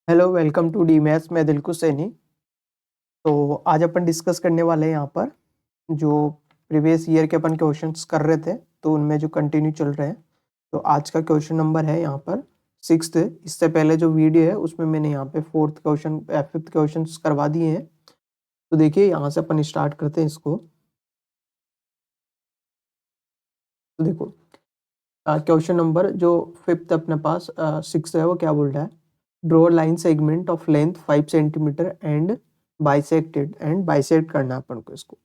Hello, welcome to the maths. मैं दिलकुश सैनी। तो आज अपन डिस्कस करने वाले हैं यहाँ पर जो प्रीवियस ईयर के अपन क्वेश्चंस कर रहे थे, तो उनमें जो कंटिन्यू चल रहे हैं। तो आज का क्वेश्चन नंबर है यहाँ पर 6th। इससे पहले जो वीडियो है उसमें मैंने यहाँ पे 4th क्वेश्चन 5th क्वेश्चन करवा दिए हैं। तो देखिए यहाँ से अपन स्टार्ट करते हैं इसको। तो देखो क्वेश्चन नंबर जो 5th अपने पास 6 है, वो क्या बोल रहा है? Draw line segment of length 5 centimetre and bisected and bisect करना है अपन को इसको।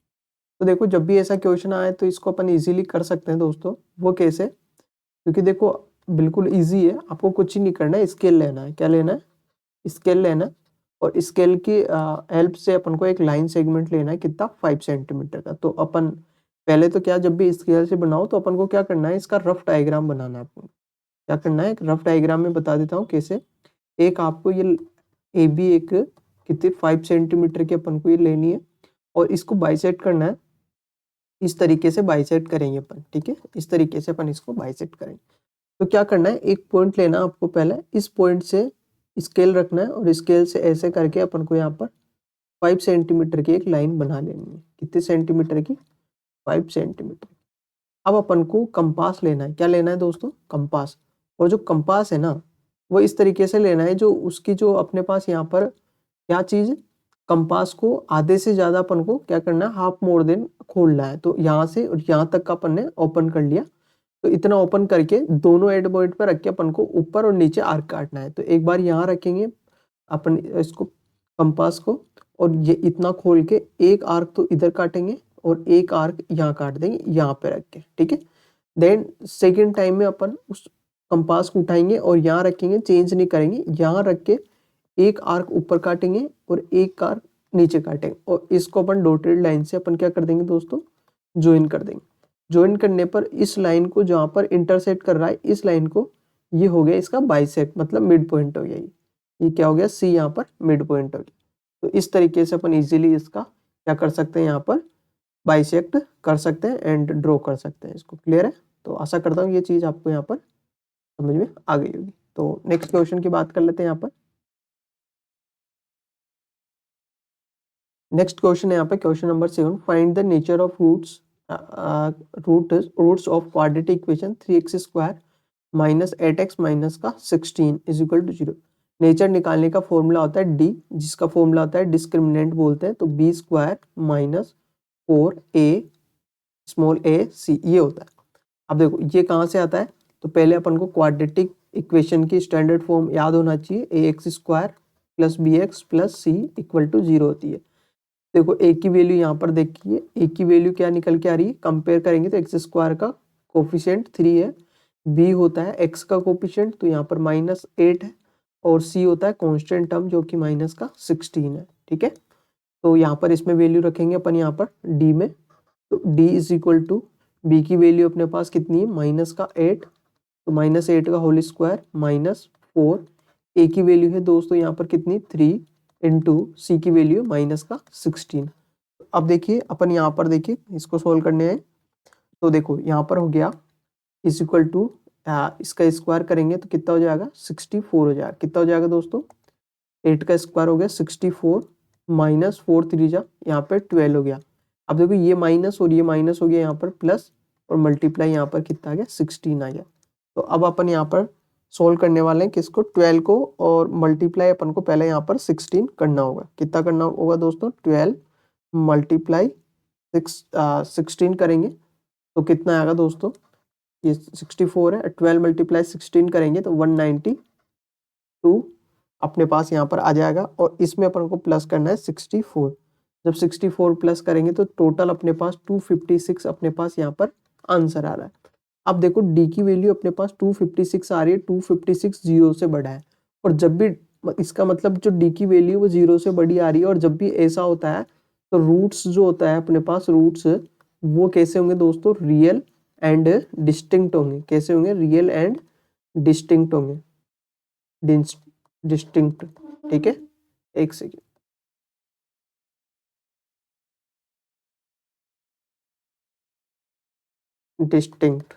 तो देखो जब भी ऐसा क्वेश्चन आए तो इसको अपन इजीली कर सकते हैं दोस्तों। वो कैसे? क्योंकि देखो बिल्कुल इजी है, आपको कुछ ही नहीं करना है, स्केल लेना है। क्या लेना है? स्केल लेना है। और स्केल की हेल्प से अपन को एक लाइन सेगमेंट लेना है, कितना? 5 सेंटीमीटर का। तो अपन पहले तो क्या, जब भी स्केल से बनाओ तो अपन को क्या करना है, इसका रफ डायग्राम बनाना है। अपन क्या करना है, एक रफ डायग्राम में बता देता हूँ कैसे। एक आपको ये ए बी एक कितने 5 सेंटीमीटर की अपन को ये लेनी है, और इसको बाइसेक्ट करना है। इस तरीके से बाइसेक्ट करेंगे अपन, ठीक है? इस तरीके से अपन इसको बाइसेक्ट करेंगे। तो क्या करना है, एक पॉइंट लेना आपको, पहले इस पॉइंट से स्केल रखना है, और स्केल से ऐसे करके अपन को यहाँ पर 5 सेंटीमीटर की एक लाइन बना लेनी है। कितने सेंटीमीटर की? 5 सेंटीमीटर। अब अपन को कंपास लेना है। क्या लेना है दोस्तों? कंपास। और जो कंपास है ना, वो इस तरीके से लेना है, जो उसकी जो अपने पास यहाँ पर क्या चीज, कंपास को आधे से ज्यादा अपन को क्या करना है, हाफ मोर देन खोलना है। तो यहाँ से और यहाँ तक का अपन ने ओपन कर लिया। तो इतना ओपन करके दोनों एंड पॉइंट पर रख के अपन को ऊपर और नीचे आर्क काटना है। तो एक बार यहाँ रखेंगे अपन इसको, कंपास को, और ये इतना खोल के एक आर्क तो इधर काटेंगे और एक आर्क यहाँ काट देंगे, यहाँ पे रख के, ठीक है? देन सेकेंड टाइम में अपन उस कंपास को उठाएंगे और यहाँ रखेंगे, चेंज नहीं करेंगे, यहाँ रख के एक आर्क ऊपर काटेंगे और एक आर्क नीचे काटेंगे, और इसको अपन डॉटेड लाइन से अपन क्या कर देंगे दोस्तों, ज्वाइन कर देंगे। ज्वाइन करने पर इस लाइन को जहां पर इंटरसेक्ट कर रहा है, इस लाइन को, ये हो गया इसका बाइसेक्ट, मतलब मिड पॉइंट हो गया। ये क्या हो गया? सी यहाँ पर मिड पॉइंट हो गया। तो इस तरीके से अपन इजीली इसका क्या कर सकते हैं, यहाँ पर बाइसेक्ट कर सकते हैं एंड ड्रॉ कर सकते हैं इसको। क्लियर है? तो आशा करता हूँ ये चीज आपको यहाँ पर समझ में आ गई होगी। तो नेक्स्ट क्वेश्चन की बात कर लेते हैं यहाँ पर। नेक्स्ट क्वेश्चन है यहाँ पे question number 7। Find the nature of roots of quadratic equation 3x² minus 8x minus का 16 इज इक्वल टू 0। नेचर निकालने का फॉर्मूला होता है डी, जिसका फॉर्मूला होता है डिस्क्रिमिनेंट बोलते हैं। तो b² minus 4a small a c, ये होता है। अब देखो ये कहाँ से आता है, तो पहले अपन को क्वाड्रेटिक इक्वेशन की स्टैंडर्ड फॉर्म याद होना चाहिए। ax² plus bx plus c equal to 0 होती है। देखो ए की वैल्यू यहाँ पर देखिए, ए की वैल्यू क्या निकल के आ रही है, कंपेयर करेंगे तो x² का कोफिशिएंट 3 है, b होता है x का कोफिशिएंट, तो यहाँ पर -8 है, और c होता है कांस्टेंट टर्म जो कि -16 है, ठीक है? तो यहाँ पर इसमें वैल्यू रखेंगे अपन यहाँ पर d में। तो d is equal to, b की वैल्यू अपने पास कितनी है, -8, तो -8 का होल स्क्वायर -4। ए की वैल्यू है दोस्तों यहाँ पर कितनी, 3, इंटू सी की वैल्यू -16। अब देखिए अपन यहाँ पर देखिए इसको सोल्व करने हैं। तो देखो यहाँ पर हो गया इज इक्वल टू, इसका स्क्वायर करेंगे तो कितना हो जाएगा, 64 हो जाएगा। कितना हो जाएगा दोस्तों, 8 का स्क्वायर हो गया 64, माइनस 4 3 जा, यहाँ पर 12 हो गया। अब देखो ये माइनस और ये माइनस हो गया, यहाँ पर प्लस, और मल्टीप्लाई यहाँ पर कितना आ गया, 16 आ गया। तो अब अपन यहाँ पर सोल्व करने वाले हैं किसको, 12 को, और मल्टीप्लाई अपन को पहले यहाँ पर 16 करना होगा। कितना करना होगा दोस्तों, 12 मल्टीप्लाई 16 करेंगे तो कितना आएगा दोस्तों, ये 64 है, 12 मल्टीप्लाई 16 करेंगे तो 192 अपने पास यहाँ पर आ जाएगा, और इसमें अपन को प्लस करना है 64। जब 64 प्लस करेंगे तो टोटल अपने पास 256 अपने पास यहाँ पर आंसर आ रहा है। अब देखो डी की वैल्यू अपने पास 256 आ रही है, 256 जीरो से बड़ा है, और जब भी इसका मतलब जो डी की वैल्यू वो जीरो से बड़ी आ रही है, और जब भी ऐसा होता है तो रूट्स जो होता है अपने पास, रूट्स वो कैसे होंगे दोस्तों, रियल एंड डिस्टिंक्ट होंगे। कैसे होंगे, रियल एंड डिस्टिंक्ट होंगे, डिस्टिंक्ट, ठीक है? एक सेकेंड, डिस्टिंक्ट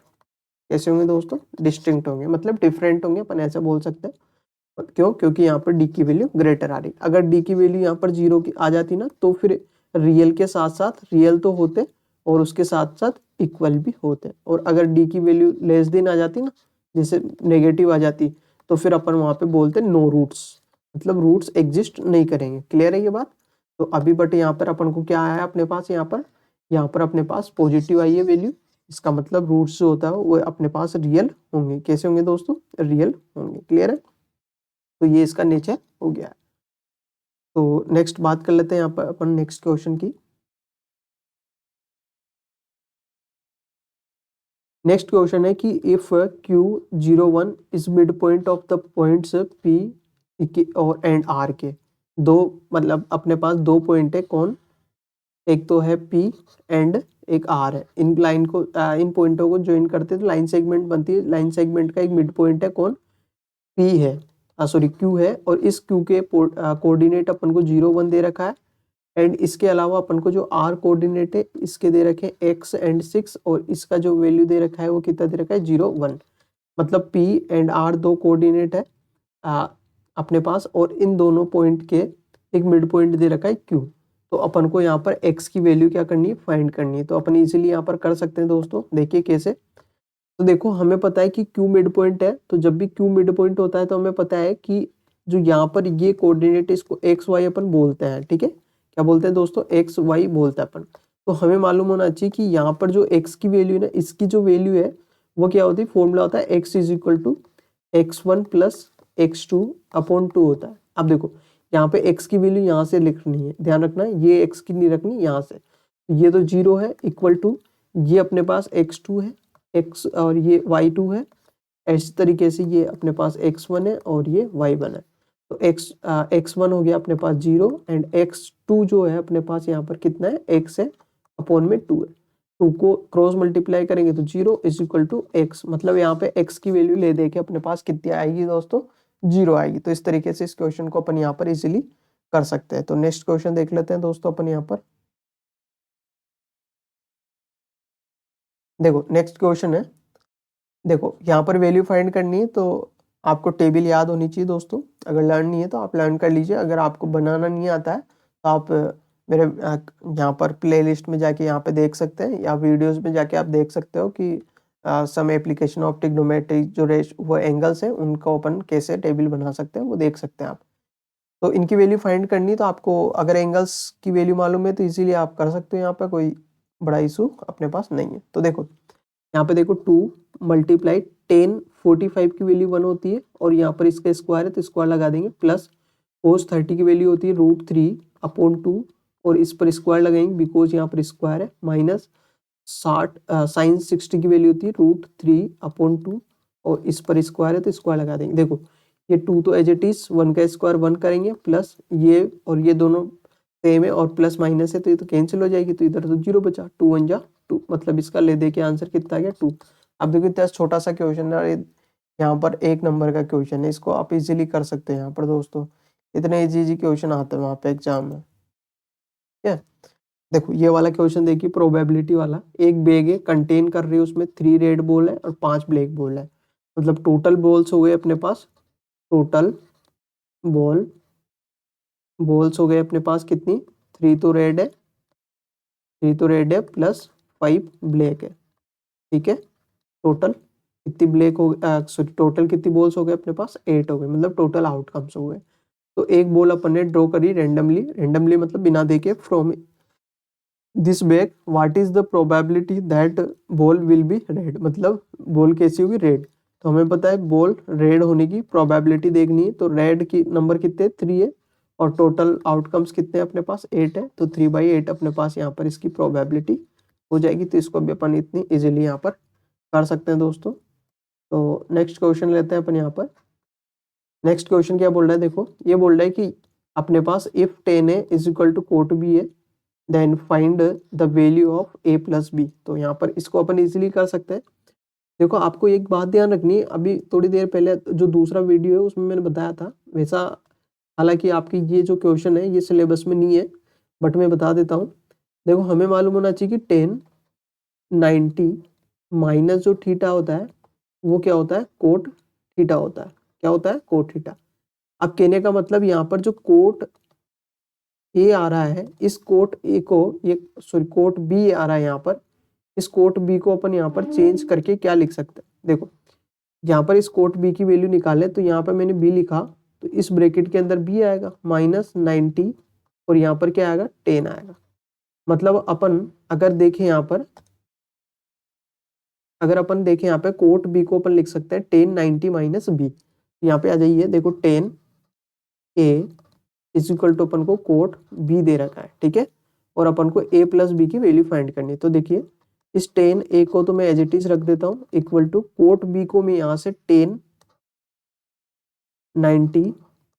कैसे होंगे दोस्तों, डिस्टिंक्ट होंगे, मतलब डिफरेंट होंगे, अपन ऐसा बोल सकते हैं। क्यों? क्योंकि यहाँ पर डी की वैल्यू ग्रेटर आ रही। अगर डी की वैल्यू यहाँ पर 0 की आ जाती ना, तो फिर रियल के साथ साथ रियल तो होते और उसके साथ साथ इक्वल भी होते, और अगर डी की वैल्यू लेस देन आ जाती ना, जैसे नेगेटिव आ जाती, तो फिर अपन वहां पे बोलते नो रूट्स, मतलब रूट्स एग्जिस्ट नहीं करेंगे। क्लियर है ये बात? तो अभी बट यहाँ पर अपन को क्या आया है अपने पास, यहाँ पर अपने पास पॉजिटिव आई है वैल्यू, इसका मतलब रूट्स जो होता है वो अपने पास रियल होंगे। कैसे होंगे दोस्तों? रियल होंगे। क्लियर है? तो ये इसका नेचर हो गया। तो नेक्स्ट बात कर लेते हैं यहाँ पर अपन नेक्स्ट क्वेश्चन की। नेक्स्ट क्वेश्चन है कि if Q01 is mid point of the points P और एंड R के, दो मतलब अपने पास दो पॉइंट है, कौन? एक तो है P एंड एक R है। इन लाइन को इन पॉइंटों को ज्वाइन करते हैं तो लाइन सेगमेंट बनती है। लाइन सेगमेंट का एक मिड पॉइंट है, कौन? P है, सॉरी Q है, और इस Q के कोऑर्डिनेट अपन को 0 1 दे रखा है, एंड इसके अलावा अपन को जो R कोऑर्डिनेट है इसके दे रखे हैं x एंड 6, और इसका जो वैल्यू दे रखा है वो कितना दे रखा है? 0 1। मतलब P एंड R दो कोऑर्डिनेट है अपने पास, और इन दोनों पॉइंट के एक मिड पॉइंट दे रखा है Q। तो अपन को यहाँ पर x की वैल्यू क्या करनी है? फाइंड करनी है। तो अपन इजीली यहाँ पर कर सकते हैं दोस्तों। देखिए कैसे। तो देखो हमें पता है कि Q मिड पॉइंट है, तो जब भी Q मिड पॉइंट होता है तो हमें पता है कि जो यहाँ पर ये कोऑर्डिनेट इसको एक्स वाई अपन बोलते हैं। ठीक है, क्या बोलते हैं दोस्तों? एक्स वाई बोलते हैं अपन। तो हमें मालूम होना चाहिए कि यहाँ पर जो x की वैल्यू है ना, इसकी जो वैल्यू है वो क्या होती है? फॉर्मूला होता है x is equal to x1 plus x2 upon 2 होता है। अब देखो यहाँ पे x की वैल्यू यहाँ से लिखनी है, ध्यान रखना, ये x की नहीं रखनी यहाँ से। ये तो 0 है इक्वल टू, ये अपने पास x2 है, x और ये y2 है। इस तरीके से ये अपने पास x1 है और ये y1 है। तो x1 हो गया अपने पास 0, एंड x2 जो है अपने पास यहाँ पर कितना है? x है, अपॉन में 2 है। 2 को क्रॉस मल्टीप्लाई करेंगे तो 0 इज इक्वल टू x, मतलब यहाँ पे x की वैल्यू ले दे के अपने पास कितनी आएगी दोस्तों? 0 आएगी। तो इस तरीके से इस क्वेश्चन को अपन यहाँ पर इजिली कर सकते हैं। तो नेक्स्ट क्वेश्चन देख लेते हैं दोस्तों अपन यहाँ पर। देखो नेक्स्ट क्वेश्चन है, देखो यहाँ पर वैल्यू फाइंड करनी है, तो आपको टेबल याद होनी चाहिए दोस्तों। अगर लर्न नहीं है तो आप लर्न कर लीजिए। अगर आपको बनाना नहीं आता है तो आप मेरे यहाँ पर प्लेलिस्ट में जाके यहाँ पे देख सकते हैं, या वीडियोस में जाके आप देख सकते हो कि सम एप्लीकेशन ऑफ ट्रिग्नोमेट्री जो वो एंगल्स हैं उनको अपन कैसे टेबल बना सकते हैं वो देख सकते हैं आप। तो इनकी वैल्यू फाइंड करनी है, तो आपको अगर एंगल्स की वैल्यू मालूम है तो इजीली आप कर सकते हो। यहाँ पर कोई बड़ा इशू अपने पास नहीं है। तो देखो यहाँ पे देखो 2 मल्टीप्लाई 10 45 की वैल्यू 1 होती है, और यहाँ पर इसका स्क्वायर है तो स्क्वायर लगा देंगे, प्लस कोस 30 की वैल्यू होती है √3 अपॉन 2, और इस पर स्क्वायर लगाएंगे बिकॉज यहाँ पर स्क्वायर है, माइनस 60 साइन 60 की वैल्यू होती है √3 अपॉन 2, और इस पर स्क्वायर है तो स्क्वायर लगा देंगे। देखो ये 2 तो एज इट इज, 1 का स्क्वायर 1 करेंगे, प्लस ये और ये दोनों सेम है और प्लस माइनस है तो ये तो कैंसिल हो जाएगी, तो इधर तो 0 बचा, 2 1 जा 2, मतलब इसका ले दे के आंसर कितना आ गया? 2। अब देखो इतना छोटा सा क्वेश्चन है, यहाँ पर 1 नंबर का क्वेश्चन है, इसको आप इजीली कर सकते हैं यहाँ पर दोस्तों। इतने इजी क्वेश्चन आते हैं वहाँ पे एग्जाम में। ठीक है, देखो ये वाला क्वेश्चन देखिए, प्रोबेबिलिटी वाला। एक बैग है, कंटेन कर रही है, उसमें 3 रेड बॉल है और 5 ब्लैक बॉल है, मतलब टोटल बॉल्स हो गए अपने पास, टोटल बॉल्स हो गए अपने पास कितनी? 3 तो रेड है, 3 तो रेड है प्लस 5 ब्लैक है। ठीक है, टोटल कितनी ब्लैक हो सॉरी टोटल कितनी बॉल्स हो गए अपने पास? 8 हो गए, मतलब टोटल आउटकम्स हो गए। तो एक बॉल अपन ने ड्रॉ करी रेंडमली मतलब बिना देखे, from this bag what is the probability that ball will be red, मतलब बॉल कैसी होगी? रेड। तो हमें पता है बॉल रेड होने की प्रोबेबिलिटी देखनी है, तो रेड की नंबर कितने? 3 है, और टोटल आउटकम्स कितने अपने पास? 8 है, तो 3/8 अपने पास यहाँ पर इसकी प्रोबेबिलिटी हो जाएगी। तो इसको भी अपन इतनी इजीली यहाँ पर कर सकते हैं दोस्तों। तो नेक्स्ट क्वेश्चन लेते हैं अपन यहाँ पर। नेक्स्ट क्वेश्चन क्या बोल रहा है? देखो ये बोल रहा है कि अपने पास if 10a is equal to quote b है then find the value of a plus b। तो यहाँ पर इसको अपन इजीली कर सकते हैं। देखो आपको एक बात ध्यान रखनी है, अभी थोड़ी देर पहले जो दूसरा वीडियो है उसमें मैंने बताया था वैसा, हालांकि आपकी ये जो क्वेश्चन है ये सिलेबस में नहीं है, बट मैं बता देता हूँ। देखो हमें मालूम होना चाहिए कि 10 90 माइनस जो थीटा होता है वो क्या होता है? कोट थीटा होता है। क्या होता है? Cot theta. अब कहने का मतलब यहाँ पर जो कोट ए आ रहा है, इस कोट ए को ये कोट बी आ रहा है यहाँ पर, इस कोट बी को अपन यहाँ पर चेंज करके क्या लिख सकते हैं, देखो यहाँ पर इस कोट बी की वैल्यू निकाले तो यहाँ पर मैंने बी लिखा, तो इस ब्रैकेट के अंदर बी आएगा -90 और यहाँ पर क्या आएगा 10 आएगा। मतलब अपन अगर देखें यहाँ पर, अगर अपन देखें यहाँ पे कोट बी को अपन लिख सकते हैं 10 90 माइनस बी। यहाँ पे आ जाइए, देखो 10 ए इज इक्वल टू अपन को कोट बी दे रखा है, ठीक है, और अपन को ए प्लस बी की वैल्यू फाइंड करनी है। तो देखिए इस 10 ए को तो मैं एज इट इज रख देता हूँ इक्वल टू कोट बी को मैं यहाँ से 10 90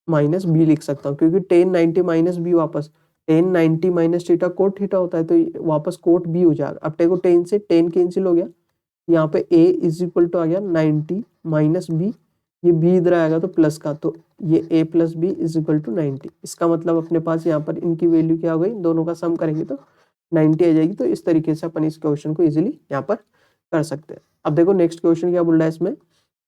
माइनस बी लिख सकता हूँ, क्योंकि 10 90 माइनस बी वापस 10 90 माइनस थीटा कोट थीटा होता है, तो वापस कोट बी हो जाएगा। अब देखो 10 से 10 कैंसिल हो गया, यहाँ पे a इज इक्वल टू आ गया 90 माइनस बी, ये b इधर आएगा तो प्लस का, तो ये a plus b is equal to 90। इसका मतलब अपने पास यहाँ पर इनकी वैल्यू क्या हो गई, दोनों का सम करेंगे तो 90 आ जाएगी। तो इस तरीके से अपन इस क्वेश्चन को इजीली यहाँ पर कर सकते हैं। अब देखो नेक्स्ट क्वेश्चन क्या बोल रहा है इसमें,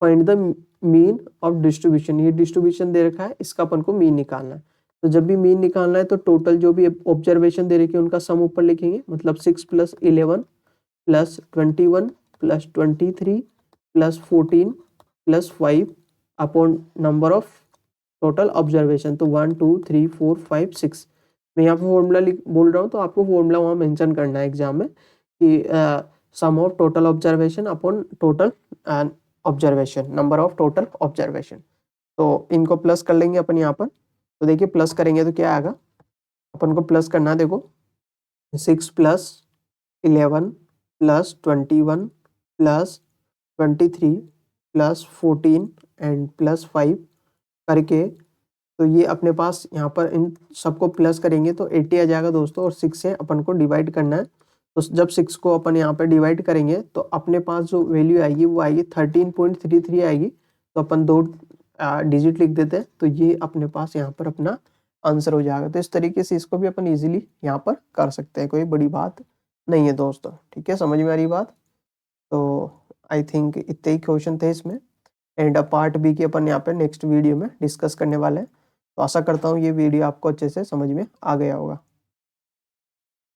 find the mean of distribution. ये डिस्ट्रीब्यूशन दे रखा है, इसका अपन को मीन निकालना है। तो जब भी मीन निकालना है तो टोटल जो भी ऑब्जर्वेशन दे रखे हैं उनका सम ऊपर लिखेंगे, मतलब 6 + 11 + 21 + 23 + 14 + 5 upon number of total observation. तो 1 2 3 4 5 6, मैं यहाँ पे फॉर्मूला बोल रहा हूँ, तो आपको फॉर्मूला वहाँ मेंशन करना है एग्जाम में कि sum of total observation upon total observation, number of total observation. तो इनको प्लस कर लेंगे अपन यहाँ पर। तो देखिए प्लस करेंगे तो क्या आएगा, अपन को प्लस करना है, देखो 6 + 11 + 21 + 23 + 14 एंड +5 करके, तो ये अपने पास यहाँ पर इन सबको प्लस करेंगे तो 80 आ जाएगा दोस्तों, और 6 से अपन को डिवाइड करना है। तो जब 6 को अपन यहाँ पर डिवाइड करेंगे तो अपने पास जो वैल्यू आएगी वो आएगी 13.33 आएगी। तो अपन 2 डिजिट लिख देते हैं, तो ये अपने पास यहाँ पर अपना आंसर हो जाएगा। तो इस तरीके से इसको भी अपन इजीली यहाँ पर कर सकते हैं, कोई बड़ी बात नहीं है दोस्तों, ठीक है, समझ में आ रही बात। तो आई थिंक इतने ही क्वेश्चन थे इसमें, एंड पार्ट बी की अपन यहाँ पे नेक्स्ट वीडियो में डिस्कस करने वाले हैं। तो आशा करता हूँ ये वीडियो आपको अच्छे से समझ में आ गया होगा।